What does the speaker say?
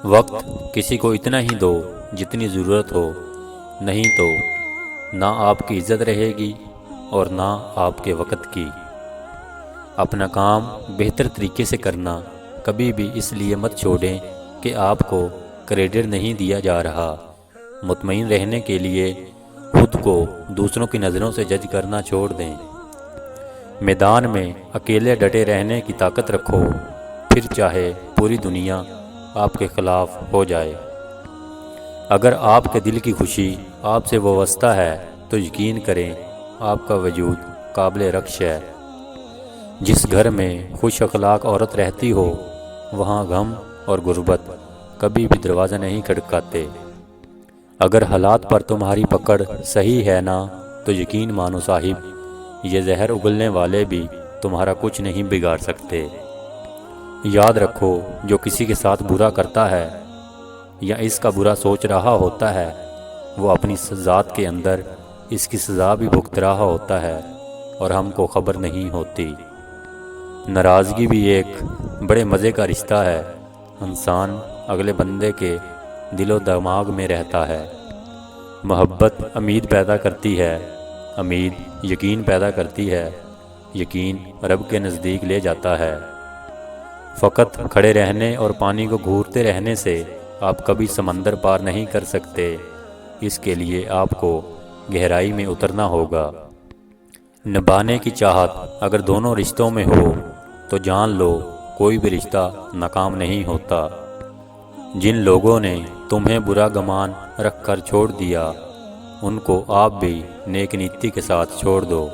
وقت کسی کو اتنا ہی دو جتنی ضرورت ہو، نہیں تو نہ آپ کی عزت رہے گی اور نہ آپ کے وقت کی۔ اپنا کام بہتر طریقے سے کرنا کبھی بھی اس لیے مت چھوڑیں کہ آپ کو کریڈٹ نہیں دیا جا رہا۔ مطمئن رہنے کے لیے خود کو دوسروں کی نظروں سے جج کرنا چھوڑ دیں۔ میدان میں اکیلے ڈٹے رہنے کی طاقت رکھو، پھر چاہے پوری دنیا آپ کے خلاف ہو جائے۔ اگر آپ کے دل کی خوشی آپ سے وابستہ ہے تو یقین کریں آپ کا وجود قابل رکش ہے۔ جس گھر میں خوش اخلاق عورت رہتی ہو وہاں غم اور غربت کبھی بھی دروازہ نہیں کھٹکھاتے۔ اگر حالات پر تمہاری پکڑ صحیح ہے نا تو یقین مانو صاحب، یہ زہر اگلنے والے بھی تمہارا کچھ نہیں بگاڑ سکتے۔ یاد رکھو، جو کسی کے ساتھ برا کرتا ہے یا اس کا برا سوچ رہا ہوتا ہے وہ اپنی ذات کے اندر اس کی سزا بھی بھگت رہا ہوتا ہے اور ہم کو خبر نہیں ہوتی۔ ناراضگی بھی ایک بڑے مزے کا رشتہ ہے۔ انسان اگلے بندے کے دل و دماغ میں رہتا ہے۔ محبت امید پیدا کرتی ہے، امید یقین پیدا کرتی ہے، یقین رب کے نزدیک لے جاتا ہے۔ فقط کھڑے رہنے اور پانی کو گھورتے رہنے سے آپ کبھی سمندر پار نہیں کر سکتے۔ اس کے لیے آپ کو گہرائی میں اترنا ہوگا۔ نبھانے کی چاہت اگر دونوں رشتوں میں ہو تو جان لو کوئی بھی رشتہ ناکام نہیں ہوتا۔ جن لوگوں نے تمہیں برا گمان رکھ کر چھوڑ دیا ان کو آپ بھی نیک نیتی کے ساتھ چھوڑ دو۔